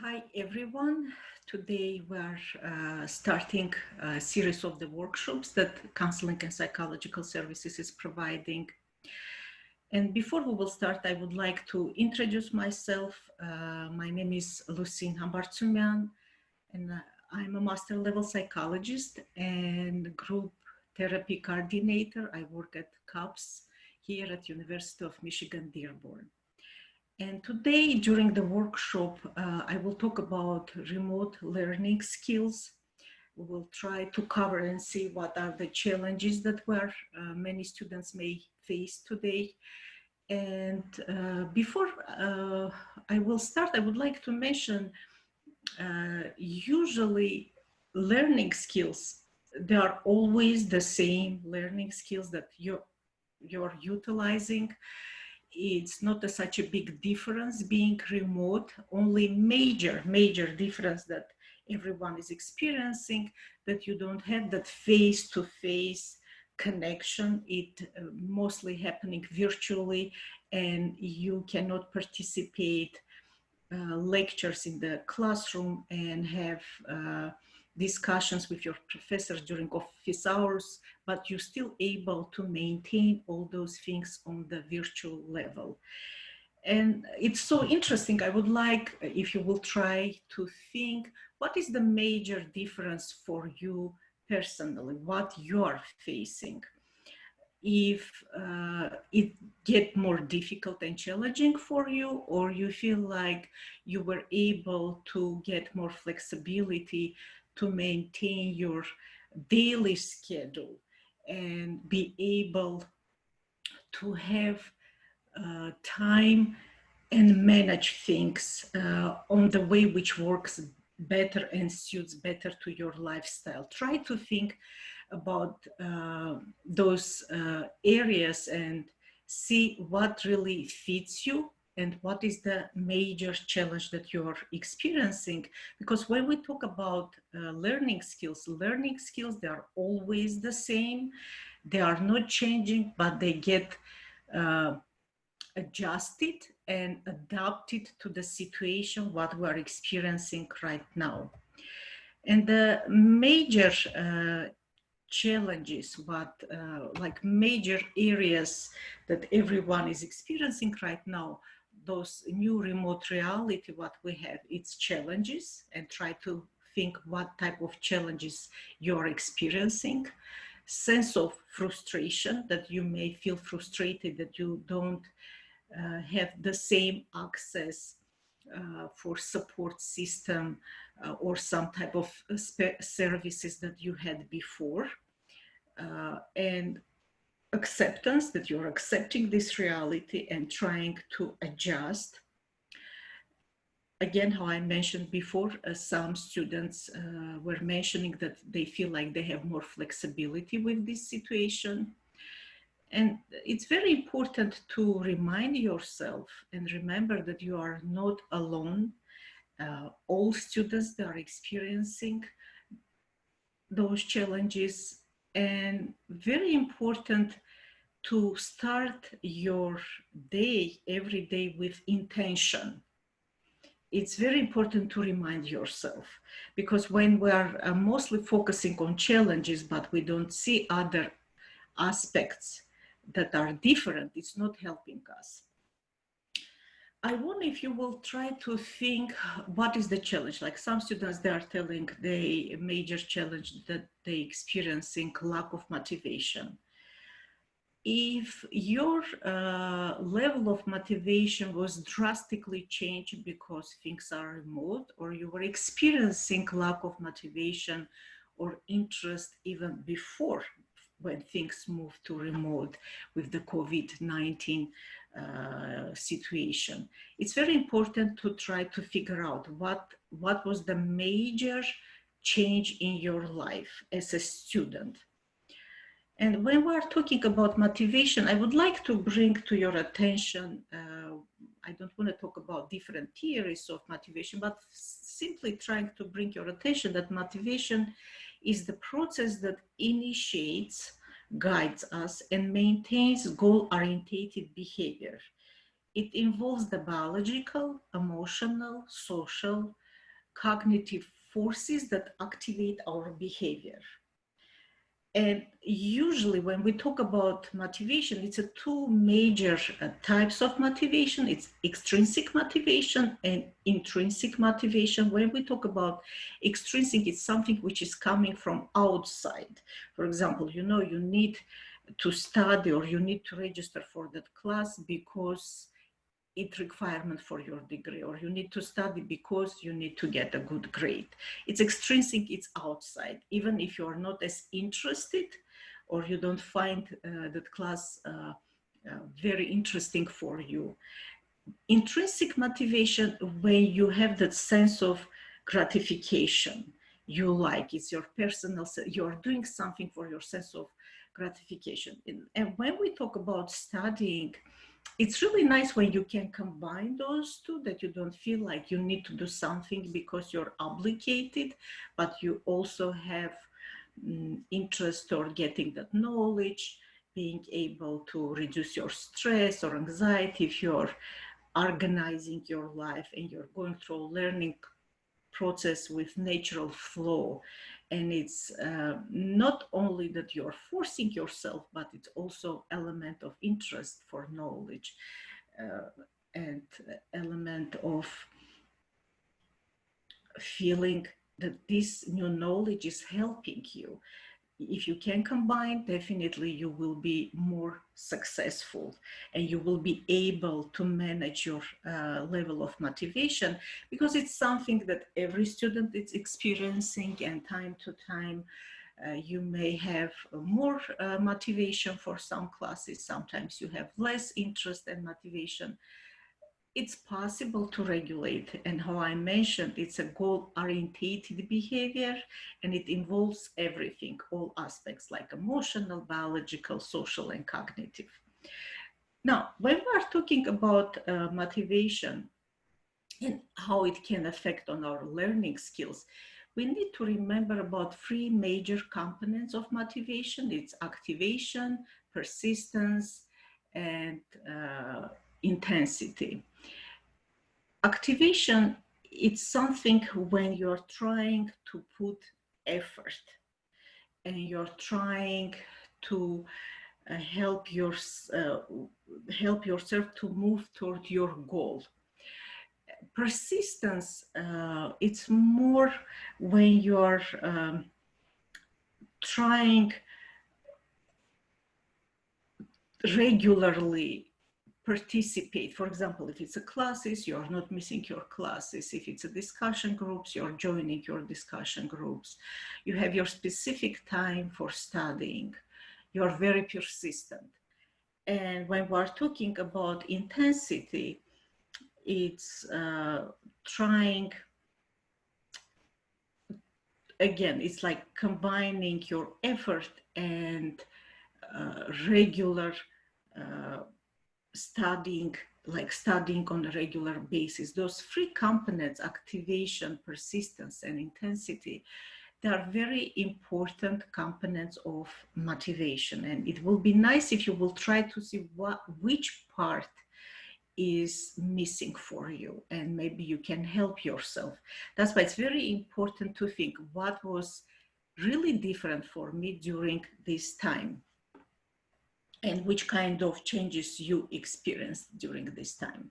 Hi everyone. Today we're starting a series of the workshops that Counseling and Psychological Services is providing. And before we will start, I would like to introduce myself. My name is Lucine Hambartsumian, and I'm a master level psychologist and group therapy coordinator. I work at CUPS here at University of Michigan-Dearborn. And today, during the workshop, I will talk about remote learning skills. We will try to cover and see what are the challenges that many students may face today. And before I will start, I would like to mention, usually learning skills, they are always the same learning skills that you're utilizing. It's not such a big difference being remote, only major difference that everyone is experiencing, that you don't have that face-to-face connection. It mostly happening virtually, and you cannot participate lectures in the classroom and have discussions with your professors during office hours, but you're still able to maintain all those things on the virtual level. And it's so interesting. I would like, if you will try to think, what is the major difference for you personally, what you are facing? If it get more difficult and challenging for you, or you feel like you were able to get more flexibility to maintain your daily schedule and be able to have time and manage things on the way which works better and suits better to your lifestyle. Try to think about those areas and see what really fits you and what is the major challenge that you're experiencing. Because when we talk about learning skills, they are always the same. They are not changing, but they get adjusted and adapted to the situation what we're experiencing right now. And the major challenges, like major areas that everyone is experiencing right now, those new remote reality, what we have, it's challenges, and try to think what type of challenges you're experiencing. Sense of frustration, that you may feel frustrated that you don't have the same access for support system or some type of services that you had before, and acceptance, that you're accepting this reality and trying to adjust. Again, how I mentioned before, some students were mentioning that they feel like they have more flexibility with this situation. And it's very important to remind yourself and remember that you are not alone. All students, they are experiencing those challenges, and very important to start your day every day with intention. It's very important to remind yourself, because when we are mostly focusing on challenges, but we don't see other aspects that are different, it's not helping us. I wonder if you will try to think, what is the challenge? Like some students, they are telling the major challenge that they experiencing lack of motivation. If your level of motivation was drastically changed because things are remote, or you were experiencing lack of motivation or interest even before, when things moved to remote with the COVID-19 situation, it's very important to try to figure out what was the major change in your life as a student. And when we're talking about motivation, I would like to bring to your attention, I don't want to talk about different theories of motivation, but simply trying to bring your attention that motivation is the process that initiates, guides us, and maintains goal-oriented behavior. It involves the biological, emotional, social, cognitive forces that activate our behavior. And usually when we talk about motivation, it's a two major types of motivation. It's extrinsic motivation and intrinsic motivation. When we talk about extrinsic, it's something which is coming from outside. For example, you know, you need to study or you need to register for that class because it's requirement for your degree, or you need to study because you need to get a good grade. It's extrinsic, it's outside. Even if you are not as interested or you don't find that class very interesting for you. Intrinsic motivation, when you have that sense of gratification, you like, it's your personal, you're doing something for your sense of gratification. And when we talk about studying, it's really nice when you can combine those two, that you don't feel like you need to do something because you're obligated, but you also have interest or getting that knowledge, being able to reduce your stress or anxiety if you're organizing your life and you're going through a learning process with natural flow. And it's not only that you're forcing yourself, but it's also element of interest for knowledge and element of feeling that this new knowledge is helping you. If you can combine, definitely you will be more successful and you will be able to manage your level of motivation, because it's something that every student is experiencing, and time to time you may have more motivation for some classes, sometimes you have less interest and motivation. It's possible to regulate, and how I mentioned, it's a goal-oriented behavior, and it involves everything, all aspects like emotional, biological, social, and cognitive. Now, when we are talking about motivation and how it can affect on our learning skills, we need to remember about three major components of motivation. It's activation, persistence, and intensity. Activation, it's something when you're trying to put effort and you're trying to help yourself to move toward your goal. Persistence, it's more when you're trying regularly participate. For example, if it's a classes, you're not missing your classes. If it's a discussion groups, you're joining your discussion groups. You have your specific time for studying. You're very persistent. And when we're talking about intensity, it's trying, again, it's like combining your effort and regular studying, like studying on a regular basis. Those three components, activation, persistence, and intensity, they are very important components of motivation. And it will be nice if you will try to see which part is missing for you, and maybe you can help yourself. That's why it's very important to think what was really different for me during this time, and which kind of changes you experienced during this time.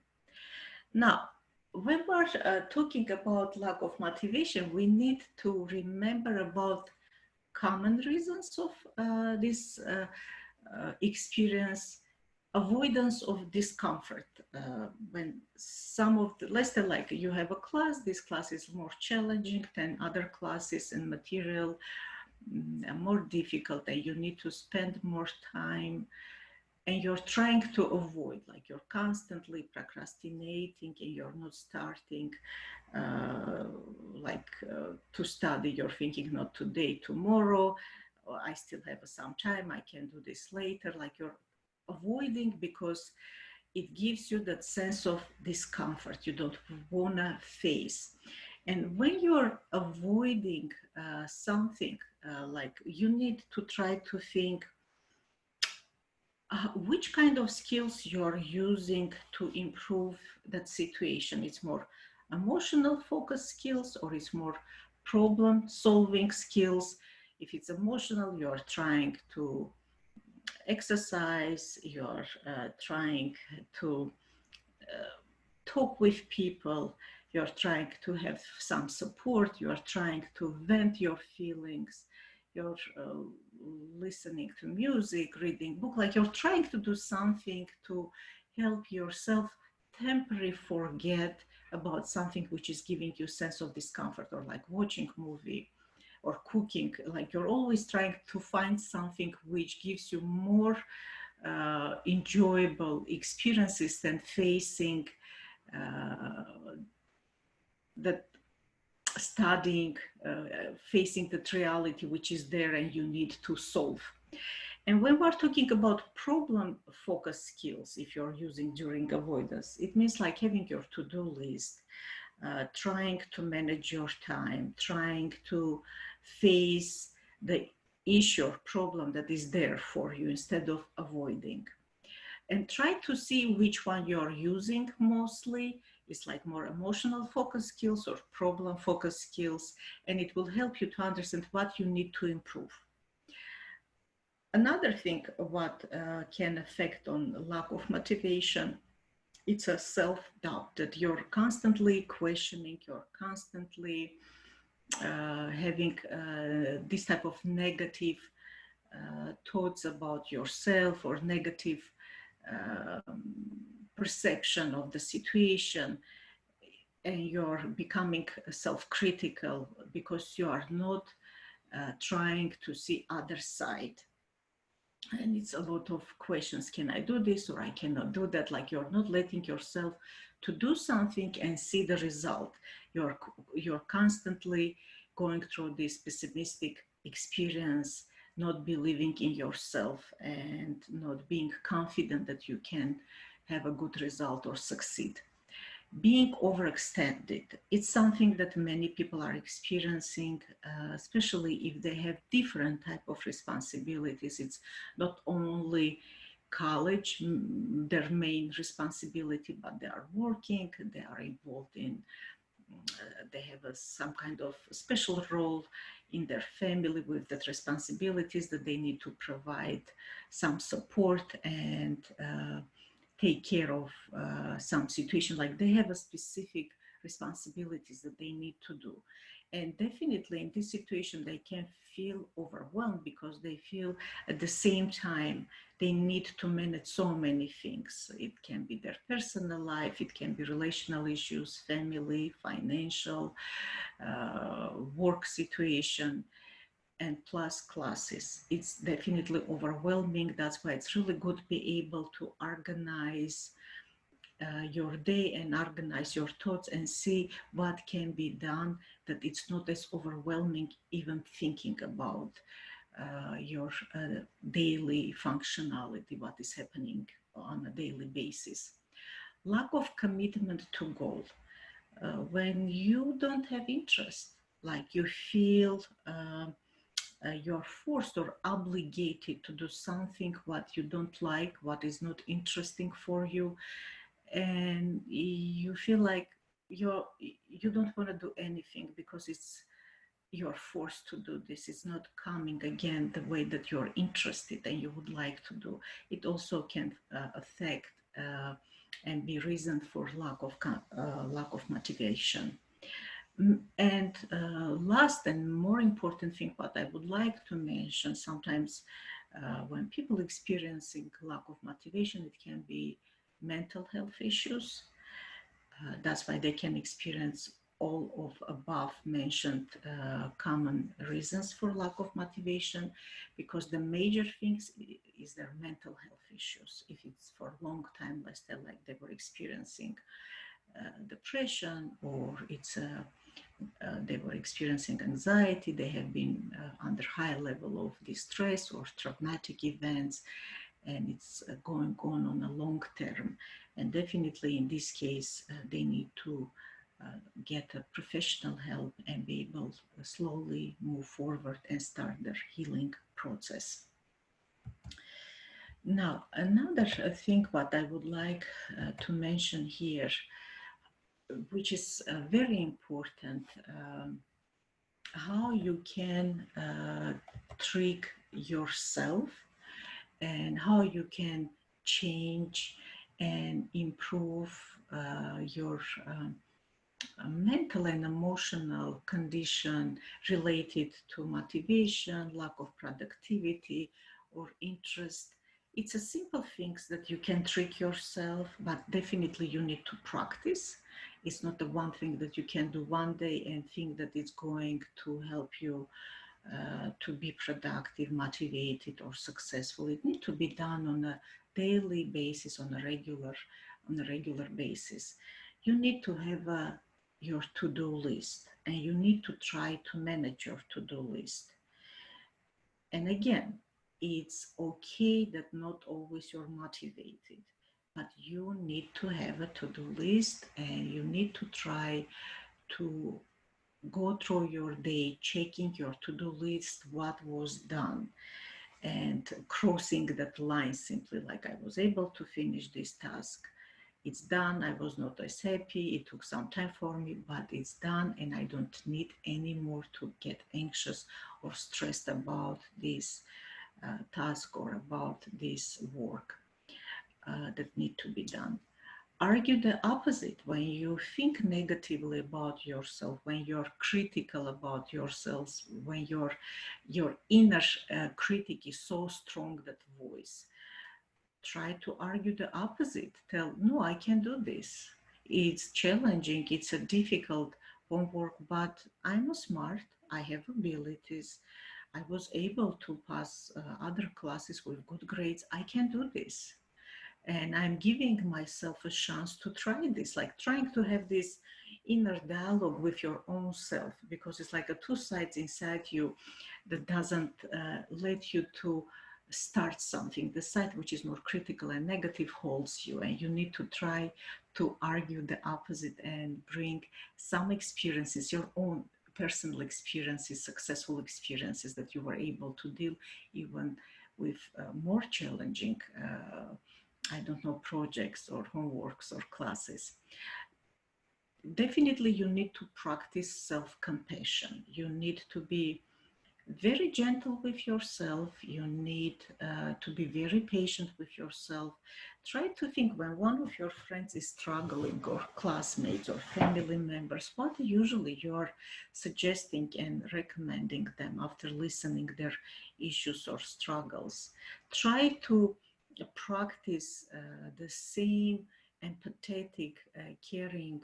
Now, when we're talking about lack of motivation, we need to remember about common reasons of this experience. Avoidance of discomfort. When some of the, let's say like you have a class, this class is more challenging than other classes, and material more difficult, and you need to spend more time, and you're trying to avoid, like you're constantly procrastinating and you're not starting to study. You're thinking, not today, tomorrow, or I still have some time, I can do this later. Like you're avoiding because it gives you that sense of discomfort you don't wanna face. And when you're avoiding something, like you need to try to think which kind of skills you're using to improve that situation. It's more emotional focus skills, or it's more problem solving skills. If it's emotional, you're trying to exercise, you're trying to talk with people, you're trying to have some support, you're trying to vent your feelings, you're listening to music, reading book, like you're trying to do something to help yourself temporarily forget about something which is giving you sense of discomfort, or like watching movie or cooking. Like you're always trying to find something which gives you more enjoyable experiences than facing that studying, facing the reality which is there and you need to solve. And when we're talking about problem focus skills, if you're using during avoidance, it means like having your to-do list, trying to manage your time, trying to face the issue or problem that is there for you instead of avoiding. And try to see which one you're using mostly. It's like more emotional focus skills or problem focus skills, and it will help you to understand what you need to improve. Another thing what can affect on lack of motivation, it's a self-doubt, that you're constantly questioning, you're constantly having this type of negative thoughts about yourself, or negative perception of the situation, and you're becoming self-critical because you are not trying to see other side. And it's a lot of questions. Can I do this, or I cannot do that? Like you're not letting yourself to do something and see the result. You're constantly going through this pessimistic experience, not believing in yourself and not being confident that you can have a good result or succeed. Being overextended, it's something that many people are experiencing, especially if they have different type of responsibilities. It's not only college, their main responsibility, but they are working, they are involved in, they have some kind of special role in their family with that responsibilities that they need to provide some support and take care of some situation, like they have a specific responsibilities that they need to do. And definitely in this situation they can feel overwhelmed because they feel at the same time they need to manage so many things. It can be their personal life, it can be relational issues, family, financial, work situation, and plus classes. It's definitely overwhelming. That's why it's really good to be able to organize your day and organize your thoughts and see what can be done, that it's not as overwhelming even thinking about your daily functionality, what is happening on a daily basis. Lack of commitment to goal. When you don't have interest, like you feel you're forced or obligated to do something what you don't like, what is not interesting for you, and you feel like you don't want to do anything because it's you're forced to do this. It's not coming again the way that you're interested and you would like to do. It also can affect and be reason for lack of motivation. And last and more important thing, what I would like to mention, sometimes when people experiencing lack of motivation, it can be mental health issues. That's why they can experience all of above mentioned common reasons for lack of motivation, because the major things is their mental health issues. If it's for a long time, let's say like they were experiencing depression, or they were experiencing anxiety, they have been under high level of distress or traumatic events, and it's going on a long term. And definitely in this case, they need to get a professional help and be able to slowly move forward and start their healing process. Now, another thing what I would like to mention here, which is very important, how you can trick yourself and how you can change and improve your mental and emotional condition related to motivation, lack of productivity, or interest. It's a simple things that you can trick yourself, but definitely you need to practice. It's not the one thing that you can do one day and think that it's going to help you to be productive, motivated, or successful. It needs to be done on a daily basis, on a regular basis. You need to have your to-do list, and you need to try to manage your to-do list. And again, it's okay that not always you're motivated, but you need to have a to-do list, and you need to try to go through your day, checking your to-do list, what was done, and crossing that line simply like I was able to finish this task. It's done. I was not as happy. It took some time for me, but it's done, and I don't need anymore to get anxious or stressed about this task or about this work that need to be done. Argue the opposite. When you think negatively about yourself, when you're critical about yourself, when your inner critic is so strong, that voice, try to argue the opposite. Tell, no, I can do this. It's challenging, it's a difficult homework, but I'm smart, I have abilities, I was able to pass other classes with good grades, I can do this. And I'm giving myself a chance to try this, like trying to have this inner dialogue with your own self, because it's like a two sides inside you that doesn't let you to start something. The side which is more critical and negative holds you, and you need to try to argue the opposite and bring some experiences, your own personal experiences, successful experiences, that you were able to deal even with more challenging I don't know, projects or homeworks or classes. Definitely, you need to practice self compassion. You need to be very gentle with yourself. You need to be very patient with yourself. Try to think when one of your friends is struggling, or classmates or family members, what usually you're suggesting and recommending them after listening their issues or struggles. Try to practice the same empathetic, caring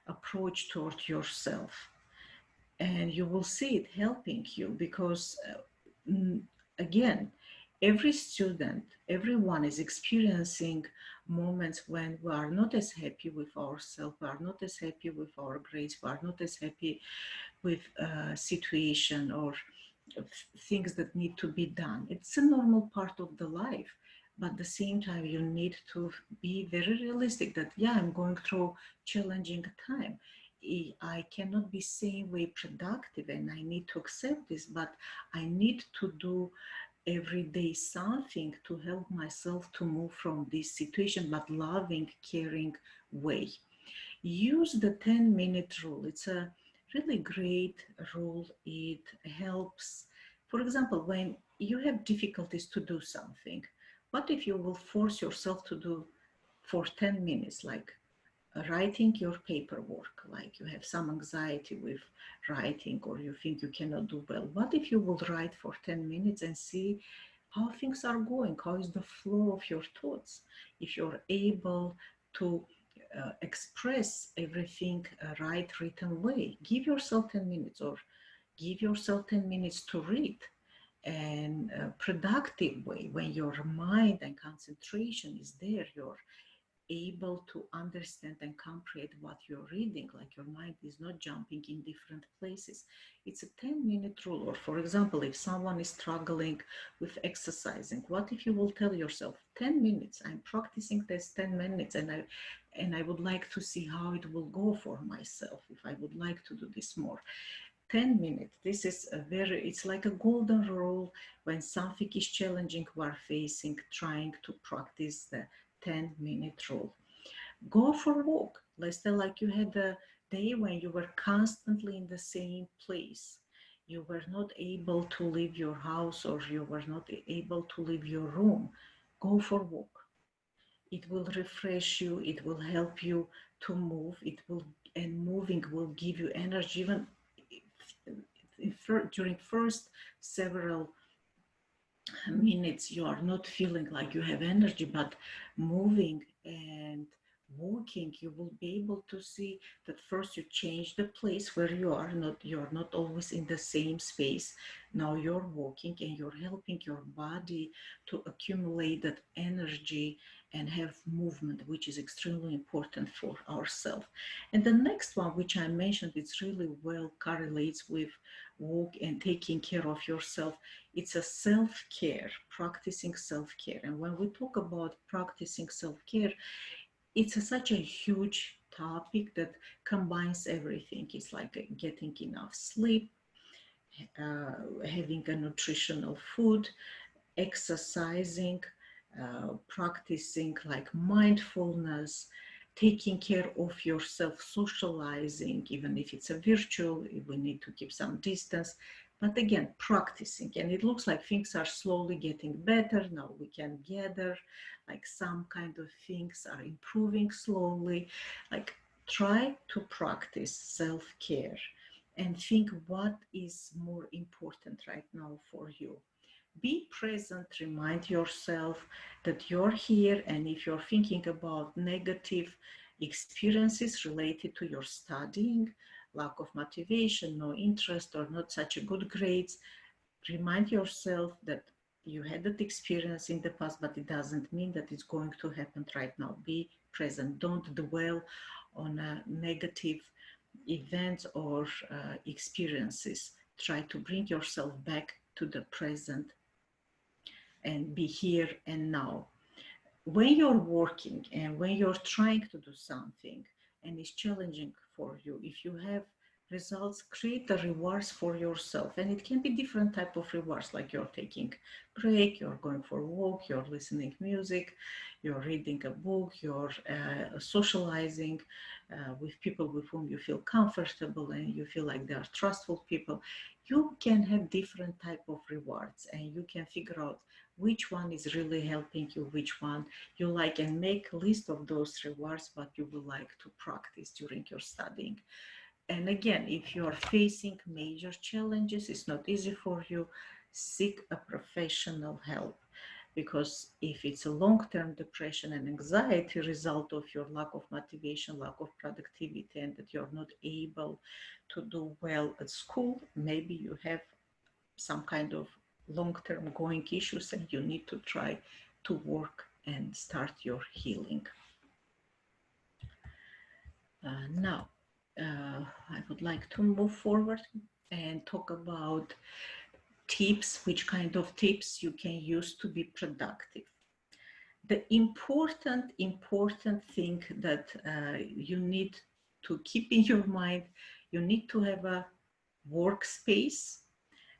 approach toward yourself, and you will see it helping you, because again, every student, everyone is experiencing moments when we are not as happy with ourselves, we are not as happy with our grades, we are not as happy with a situation or things that need to be done. It's a normal part of the life, but at the same time you need to be very realistic that, yeah, I'm going through challenging time. I cannot be same way productive, and I need to accept this, but I need to do every day something to help myself to move from this situation, but loving, caring way. Use the 10-minute rule. It's a really great rule. It helps. For example, when you have difficulties to do something, what if you will force yourself to do for 10 minutes, like writing your paperwork, like you have some anxiety with writing or you think you cannot do well? What if you will write for 10 minutes and see how things are going? How is the flow of your thoughts? If you're able to express everything right written way, give yourself 10 minutes, or give yourself 10 minutes to read, and productive way, when your mind and concentration is there, you're able to understand and comprehend what you're reading, like your mind is not jumping in different places. It's a 10-minute rule. Or for example, if someone is struggling with exercising, what if you will tell yourself, 10 minutes, I'm practicing this 10 minutes, and I would like to see how it will go for myself, if I would like to do this more. 10 minutes. This is it's like a golden rule. When something is challenging we're facing, trying to practice the 10-minute rule. Go for a walk. Let's say like you had a day when you were constantly in the same place. You were not able to leave your house or you were not able to leave your room. Go for a walk. It will refresh you. It will help you to move. It will, and moving will give you energy. Even during first several minutes you are not feeling like you have energy, but moving and walking, you will be able to see that first you change the place where you're not always in the same space. Now you're walking and you're helping your body to accumulate that energy and have movement, which is extremely important for ourselves. And the next one, which I mentioned, it's really well correlates with walk and taking care of yourself. It's a self-care, practicing self-care. And when we talk about practicing self-care, it's such a huge topic that combines everything. It's like getting enough sleep, having a nutritional food, exercising, practicing like mindfulness, taking care of yourself, socializing, even if it's a virtual, we need to keep some distance. But again, practicing, and it looks like things are slowly getting better. Now we can gather, like some kind of things are improving slowly. Like try to practice self-care and think what is more important right now for you. Be present, remind yourself that you're here, and if you're thinking about negative experiences related to your studying, lack of motivation, no interest, or not such a good grades, remind yourself that you had that experience in the past, but it doesn't mean that it's going to happen right now. Be present. Don't dwell on negative events or experiences. Try to bring yourself back to the present and be here and now. When you're working and when you're trying to do something and it's challenging for you, if you have results, create the rewards for yourself. And it can be different type of rewards, like you're taking break, you're going for a walk, you're listening music, you're reading a book, you're socializing with people with whom you feel comfortable and you feel like they are trustful people. You can have different type of rewards and you can figure out which one is really helping you, which one you like, and make a list of those rewards what you would like to practice during your studying. And again, if you are facing major challenges, it's not easy for you, seek a professional help. Because if it's a long-term depression and anxiety result of your lack of motivation, lack of productivity, and that you're not able to do well at school, maybe you have some kind of long-term going issues and you need to try to work and start your healing. Now, I would like to move forward and talk about tips, which kind of tips you can use to be productive. The important thing that you need to keep in your mind, you need to have a workspace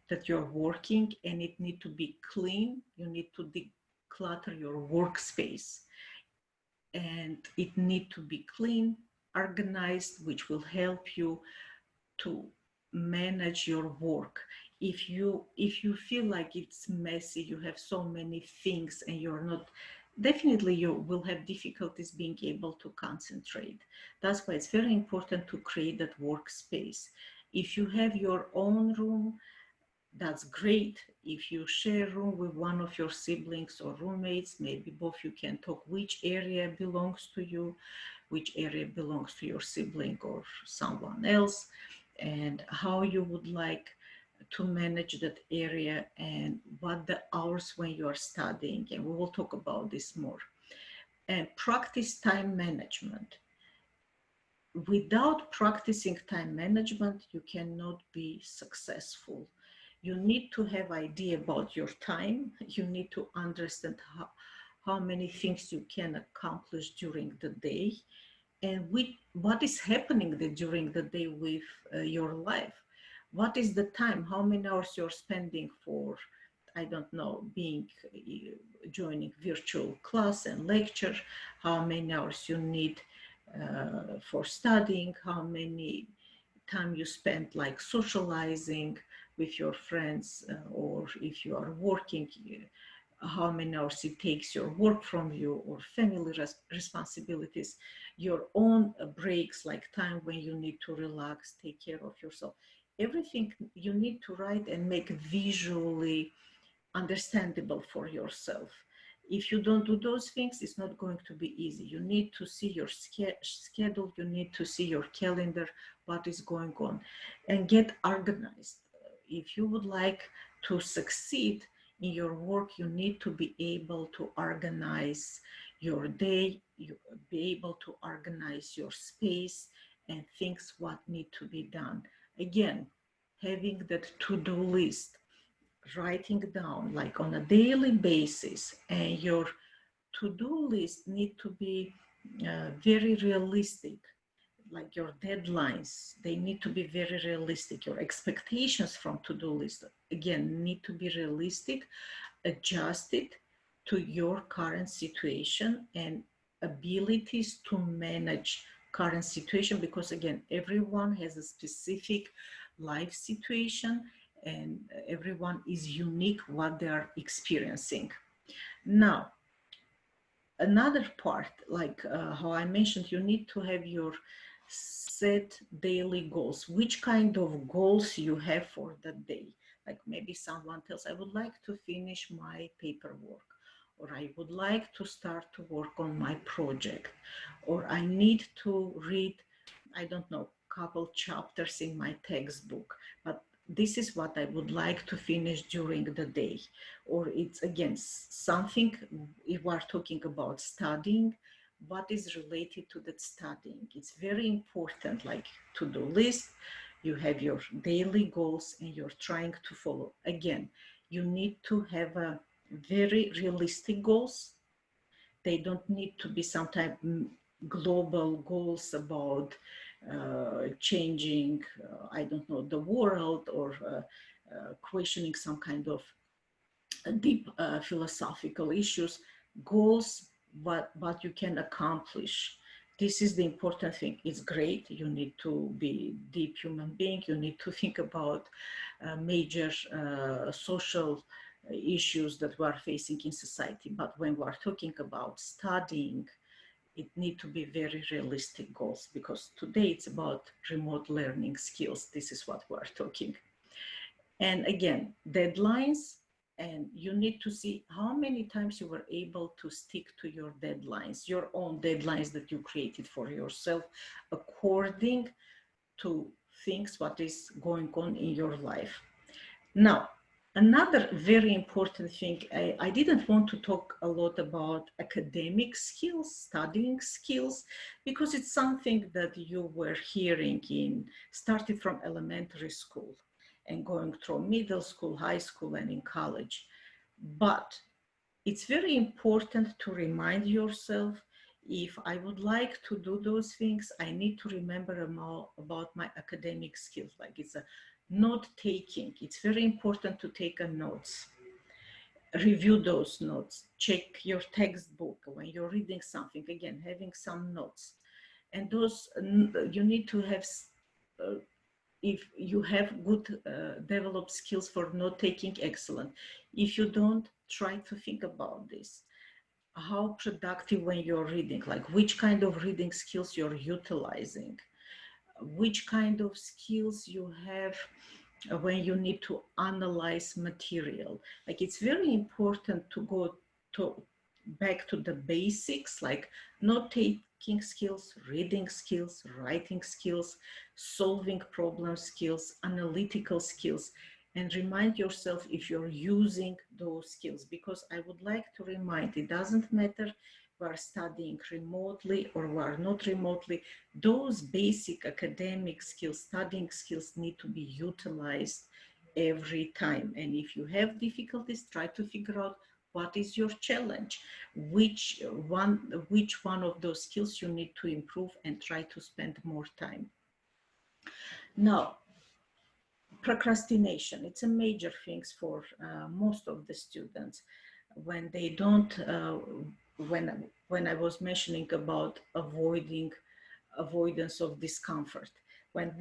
that you're working, and it need to be clean. You need to declutter your workspace, and it need to be clean, organized, which will help you to manage your work. If you feel like it's messy, you have so many things and you're not, definitely you will have difficulties being able to concentrate. That's why it's very important to create that workspace. If you have your own room, that's great. If you share a room with one of your siblings or roommates, maybe both, you can talk which area belongs to you, which area belongs to your sibling or someone else, and how you would like to manage that area and what the hours when you are studying. And we will talk about this more. And practice time management. Without practicing time management, you cannot be successful. You need to have idea about your time. You need to understand how many things you can accomplish during the day and what is happening during the day with your life. What is the time? How many hours you're spending for, I don't know, joining virtual class and lecture? How many hours you need for studying, how many time you spend like socializing with your friends, or if you are working, how many hours it takes your work from you, or family responsibilities, your own breaks, like time when you need to relax, take care of yourself. Everything you need to write and make visually understandable for yourself. If you don't do those things, it's not going to be easy. You need to see your schedule, you need to see your calendar, what is going on, and get organized. If you would like to succeed in your work, you need to be able to organize your day, you be able to organize your space and things what need to be done. Again, having that to-do list, writing down like on a daily basis, and your to-do list need to be very realistic, like your deadlines, they need to be very realistic. Your expectations from to-do list, again, need to be realistic, adjusted to your current situation and abilities to manage current situation, because again, everyone has a specific life situation and everyone is unique what they are experiencing. Now, another part, like how I mentioned, you need to have your set daily goals. Which kind of goals you have for the day? Like maybe someone tells, I would like to finish my paperwork, or I would like to start to work on my project, or I need to read, I don't know, couple chapters in my textbook, but this is what I would like to finish during the day. Or it's again something, if we're talking about studying, what is related to that studying. It's very important, like to-do list, you have your daily goals and you're trying to follow. Again, you need to have a very realistic goals. They don't need to be some type global goals about changing, I don't know, the world, or questioning some kind of deep philosophical issues. Goals, what you can accomplish. This is the important thing. It's great. You need to be deep human being. You need to think about major social issues that we are facing in society. But when we are talking about studying, it need to be very realistic goals, because today it's about remote learning skills. This is what we're talking. And again, deadlines, and you need to see how many times you were able to stick to your deadlines, your own deadlines that you created for yourself, according to things what is going on in your life. Now, another very important thing, I didn't want to talk a lot about academic skills, studying skills, because it's something that you were hearing started from elementary school and going through middle school, high school, and in college. But it's very important to remind yourself, if I would like to do those things, I need to remember more about my academic skills. Like it's a note taking. It's very important to take a notes, review those notes, check your textbook when you're reading something, again, having some notes. And those, you need to have, if you have good developed skills for note taking, excellent. If you don't, try to think about this. How productive when you're reading, like which kind of reading skills you're utilizing, which kind of skills you have when you need to analyze material. Like it's very important to go to back to the basics, like note taking skills, reading skills, writing skills, solving problem skills, analytical skills, and remind yourself if you're using those skills. Because I would like to remind, it doesn't matter we are studying remotely or we are not remotely, those basic academic skills, studying skills need to be utilized every time. And if you have difficulties, try to figure out what is your challenge, which one of those skills you need to improve, and try to spend more time. Now, procrastination, it's a major thing for most of the students. When they don't, when I was mentioning about avoiding avoidance of discomfort. When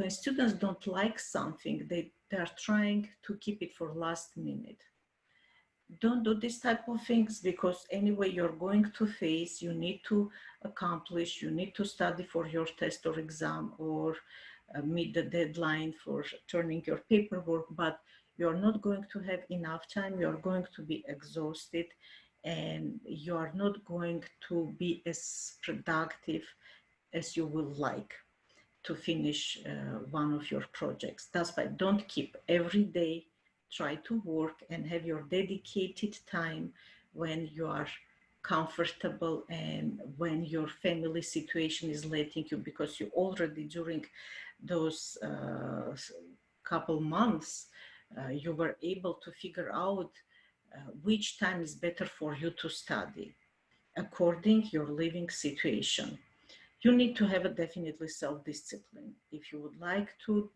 students don't like something, they are trying to keep it for last minute. Don't do this type of things, because anyway you're going to face, you need to accomplish, you need to study for your test or exam, or meet the deadline for turning your paperwork, but you're not going to have enough time, you're going to be exhausted, and you are not going to be as productive as you will like to finish one of your projects. That's why don't keep every day. Try to work and have your dedicated time when you are comfortable and when your family situation is letting you, because you already during those couple months you were able to figure out which time is better for you to study according your living situation. You need to have a definitely self-discipline. If you would like to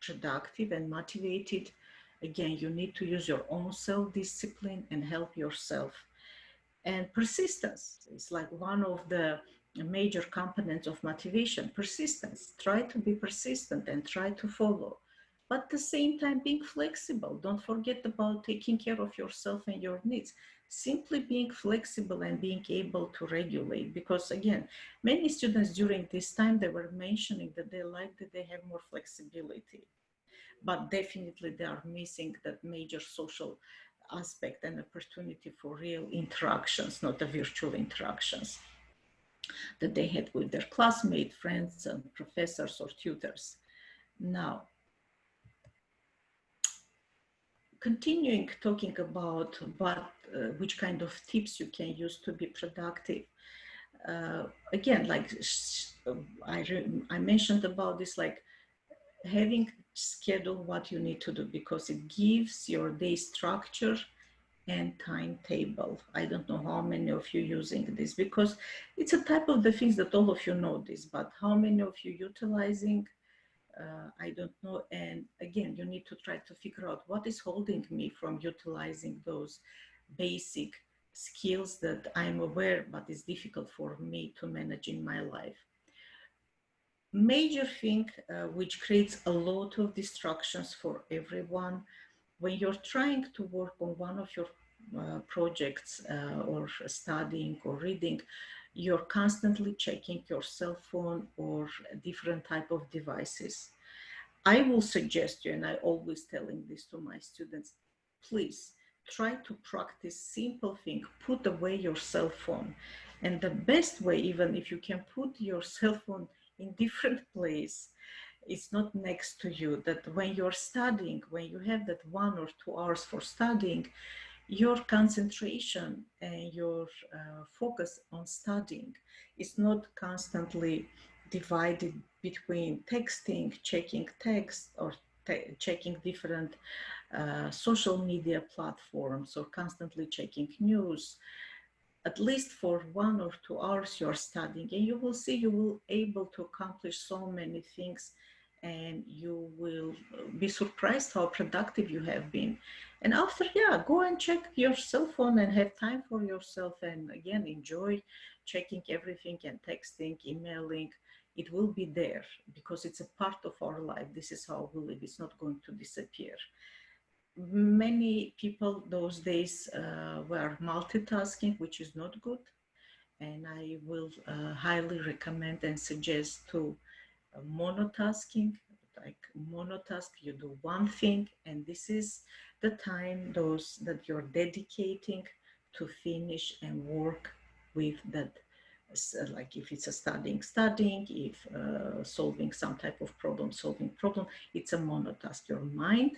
productive and motivated, again, you need to use your own self-discipline and help yourself. And persistence is like one of the major components of motivation. Persistence. Try to be persistent and try to follow. But at the same time, being flexible. Don't forget about taking care of yourself and your needs. Simply being flexible and being able to regulate. Because again, many students during this time, they were mentioning that they like that they have more flexibility. But definitely they are missing that major social aspect and opportunity for real interactions, not the virtual interactions that they had with their classmates, friends, and professors or tutors. Now, continuing talking about which kind of tips you can use to be productive. Again, like I mentioned about this, like having schedule what you need to do, because it gives your day structure and timetable. I don't know how many of you using this, because it's a type of the things that all of you know this, but how many of you utilizing, I don't know. And again, you need to try to figure out what is holding me from utilizing those basic skills that I'm aware, but it's difficult for me to manage in my life. Major thing which creates a lot of distractions for everyone when you're trying to work on one of your projects or studying or reading, you're constantly checking your cell phone or different type of devices. I will suggest you, and I always telling this to my students, please try to practice simple thing, put away your cell phone. And the best way, even if you can put your cell phone in different place, it's not next to you, that when you're studying, when you have that 1 or 2 hours for studying, your concentration and your focus on studying is not constantly divided between texting, checking text, or checking different social media platforms, or constantly checking news. At least for 1 or 2 hours you're studying, and you will see you will able to accomplish so many things, and you will be surprised how productive you have been. And after, yeah, go and check your cell phone and have time for yourself, and again enjoy checking everything and texting, emailing. It will be there because it's a part of our life. This is how we live. It's not going to disappear. Many people those days were multitasking, which is not good. And I will highly recommend and suggest to monotasking. Like monotask, you do one thing, and this is the time those that you're dedicating to finish and work with that. Like if it's a studying, if solving some type of solving problem, it's a monotask. Your mind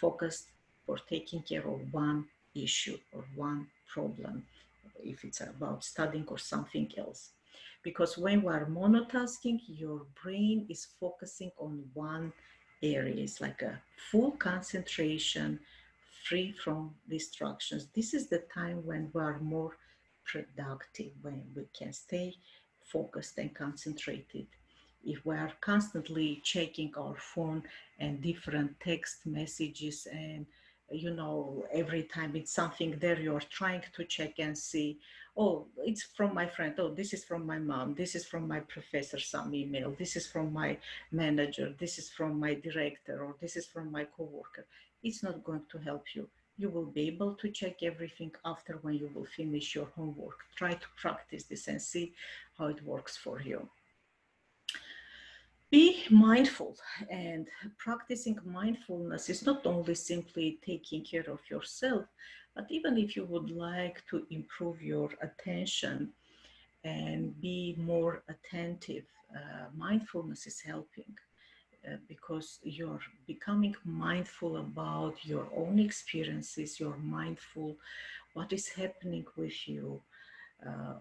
focused for taking care of one issue or one problem, if it's about studying or something else. Because when we are monotasking, your brain is focusing on one area. It's like a full concentration, free from distractions. This is the time when we are more productive, when we can stay focused and concentrated. If we are constantly checking our phone and different text messages and you know, every time it's something there, you're trying to check and see, oh, it's from my friend, oh, this is from my mom, this is from my professor, some email, this is from my manager, this is from my director, or this is from my coworker. It's not going to help you. You will be able to check everything after when you will finish your homework. Try to practice this and see how it works for you. Be mindful, and practicing mindfulness is not only simply taking care of yourself, but even if you would like to improve your attention and be more attentive, mindfulness is helping. Because you're becoming mindful about your own experiences, you're mindful what is happening with you, uh,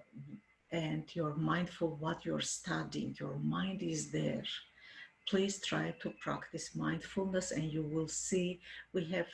and you're mindful what you're studying. Your mind is there. Please try to practice mindfulness, and you will see we have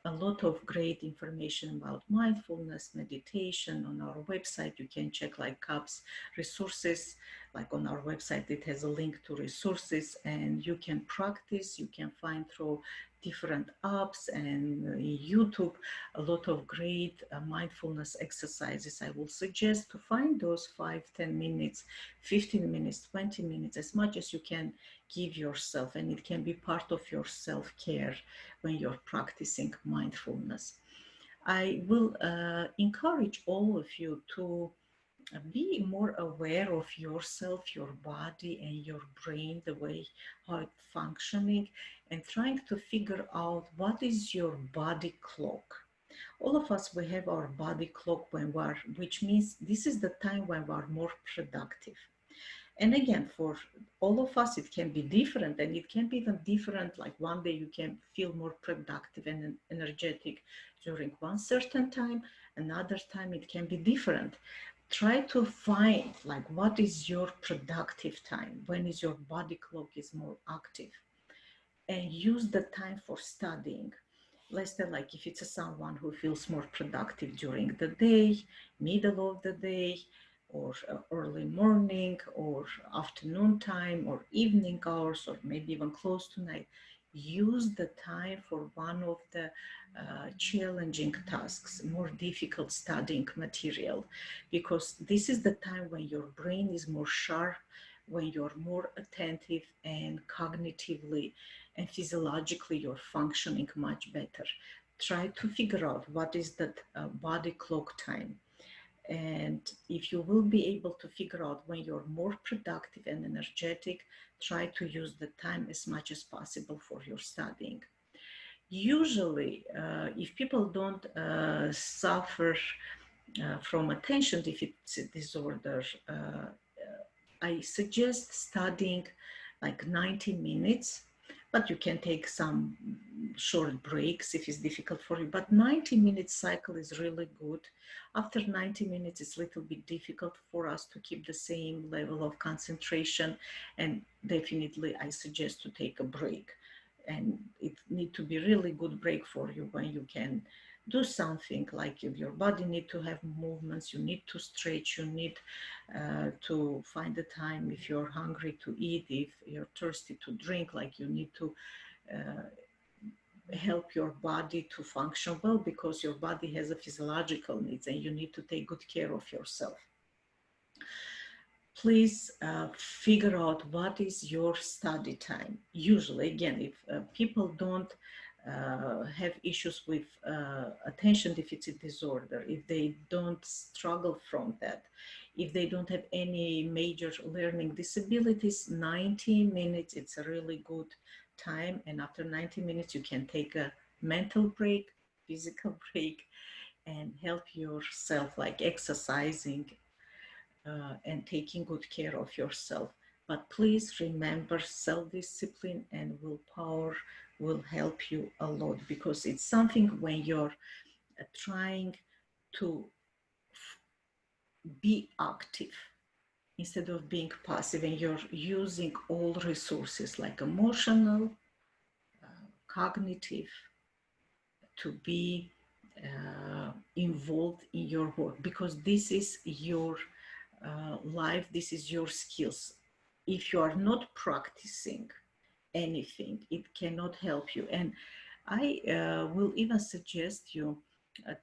a lot of great information about mindfulness meditation on our website. You can check like CAPS resources, like on our website it has a link to resources, and you can practice. You can find through different apps and YouTube a lot of great mindfulness exercises. I will suggest to find those 5-10 minutes, 15 minutes, 20 minutes, as much as you can give yourself, and it can be part of your self-care when you're practicing mindfulness. I will encourage all of you to be more aware of yourself, your body, and your brain, the way how it's functioning, and trying to figure out what is your body clock. All of us, we have our body clock when we're, which means this is the time when we're more productive. And again, for all of us, it can be different, and it can be even different. Like one day you can feel more productive and energetic during one certain time, another time it can be different. Try to find like what is your productive time, when is your body clock is more active, and use the time for studying. Let's say like if it's a someone who feels more productive during the day, middle of the day, or early morning, or afternoon time, or evening hours, or maybe even close to night, use the time for one of the challenging tasks, more difficult studying material, because this is the time when your brain is more sharp, when you're more attentive, and cognitively and physiologically you're functioning much better. Try to figure out what is that body clock time. And if you will be able to figure out when you're more productive and energetic, try to use the time as much as possible for your studying. Usually, if people don't suffer from attention deficit disorder, I suggest studying like 90 minutes, but you can take some short breaks if it's difficult for you. But 90-minute cycle is really good. After 90 minutes, it's a little bit difficult for us to keep the same level of concentration. And definitely, I suggest to take a break. And it need to be really good break for you when you can do something like if your body need to have movements, you need to stretch, you need to find the time if you're hungry to eat, if you're thirsty to drink, like you need to help your body to function well, because your body has a physiological needs and you need to take good care of yourself. Please figure out what is your study time. Usually, again, if people don't have issues with attention deficit disorder, if they don't struggle from that, if they don't have any major learning disabilities, 90 minutes, it's a really good time. And after 90 minutes, you can take a mental break, physical break, and help yourself, like exercising and taking good care of yourself. But please remember, self-discipline and willpower will help you a lot, because it's something when you're trying to be active instead of being passive, and you're using all resources like emotional, cognitive, to be involved in your work, because this is your life, this is your skills. If you are not practicing anything, it cannot help you. And I will even suggest you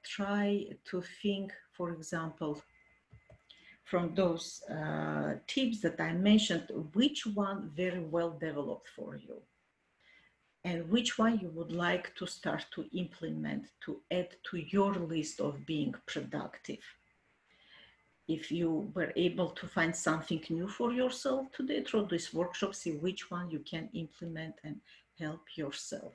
try to think, for example, from those tips that I mentioned, which one very well developed for you and which one you would like to start to implement to add to your list of being productive. If you were able to find something new for yourself today through this workshop, see which one you can implement and help yourself.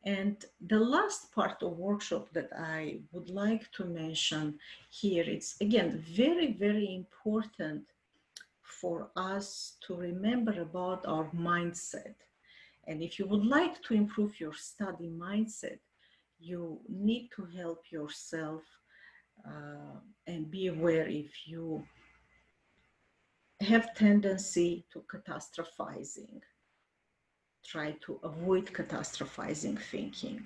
And the last part of workshop that I would like to mention here, it's again very, very important for us to remember about our mindset. And if you would like to improve your study mindset, you need to help yourself and be aware if you have tendency to catastrophizing. Try to avoid catastrophizing thinking.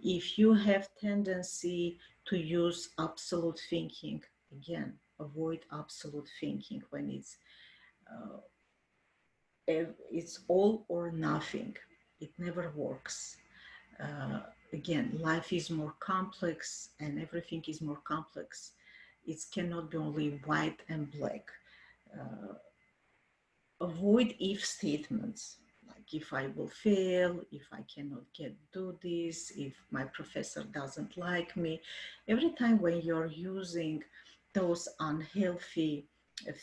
If you have tendency to use absolute thinking, again, avoid absolute thinking when it's all or nothing. It never works. Uh, Again, life is more complex and everything is more complex. It cannot be only white and black. Uh, Avoid if statements like if I will fail, if I cannot do this, if my professor doesn't like me. Every time when you're using those unhealthy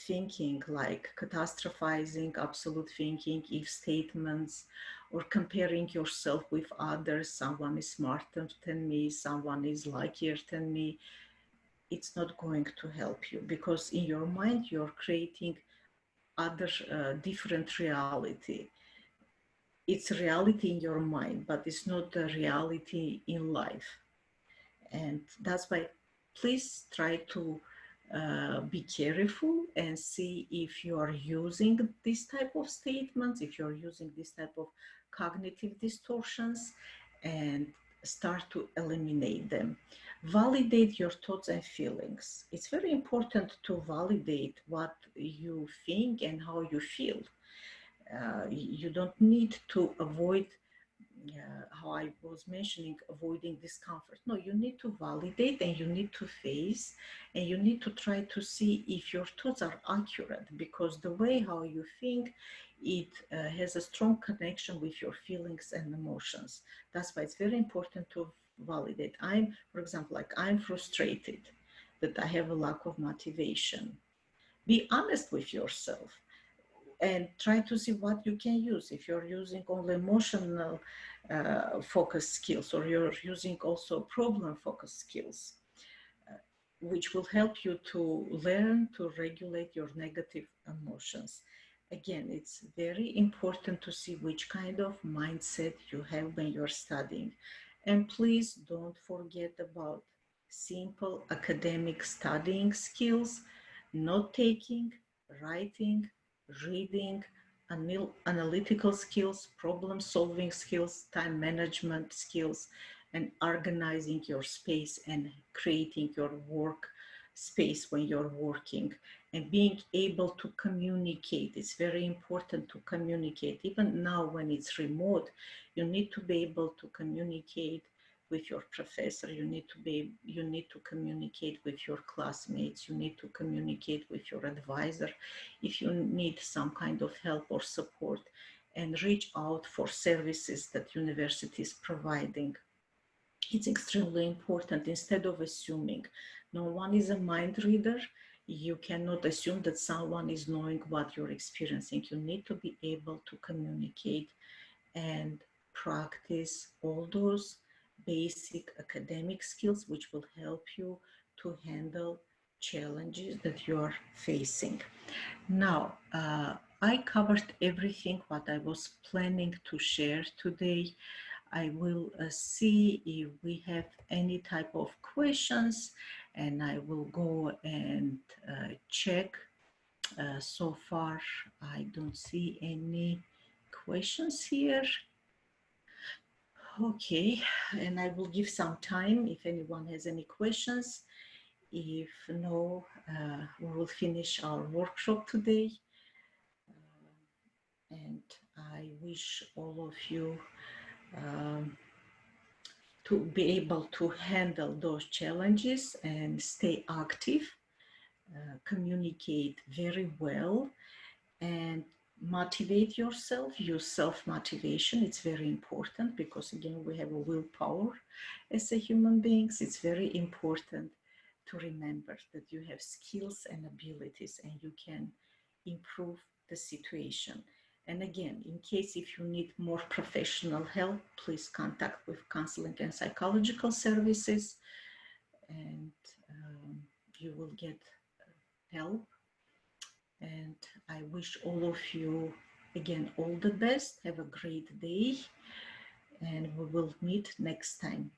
thinking like catastrophizing, absolute thinking, if statements, or comparing yourself with others, someone is smarter than me, someone is luckier than me, it's not going to help you because in your mind you're creating other different reality. It's reality in your mind, but it's not a reality in life. And that's why please try to be careful and see if you are using this type of statements, if you're using this type of cognitive distortions, and start to eliminate them. Validate your thoughts and feelings. It's very important to validate what you think and how you feel. You don't need to avoid how I was mentioning, avoiding discomfort. No, you need to validate and you need to face and you need to try to see if your thoughts are accurate because the way how you think, it has a strong connection with your feelings and emotions. That's why it's very important to validate. For example, like I'm frustrated that I have a lack of motivation. Be honest with yourself and try to see what you can use. If you're using only emotional focus skills or you're using also problem focus skills, which will help you to learn to regulate your negative emotions. Again, it's very important to see which kind of mindset you have when you're studying. And please don't forget about simple academic studying skills, note taking, writing, reading, analytical skills, problem solving skills, time management skills, and organizing your space and creating your work space when you're working and being able to communicate. It's very important to communicate. Even now when it's remote, you need to be able to communicate with your professor, you need to communicate with your classmates, you need to communicate with your advisor if you need some kind of help or support, and reach out for services that university is providing. It's extremely important instead of assuming. No one is a mind reader. You cannot assume that someone is knowing what you're experiencing. You need to be able to communicate and practice all those basic academic skills which will help you to handle challenges that you are facing. Now, I covered everything what I was planning to share today. I will see if we have any type of questions and I will go and check. So far, I don't see any questions here. Okay, and I will give some time if anyone has any questions. If no, we will finish our workshop today. And I wish all of you um, to be able to handle those challenges and stay active, communicate very well, and motivate yourself. Use self-motivation. It's very important because, again, we have a willpower as a human beings. It's very important to remember that you have skills and abilities and you can improve the situation. And again, in case if you need more professional help, please contact with counseling and psychological services, and you will get help. And I wish all of you, again, all the best. Have a great day, and we will meet next time.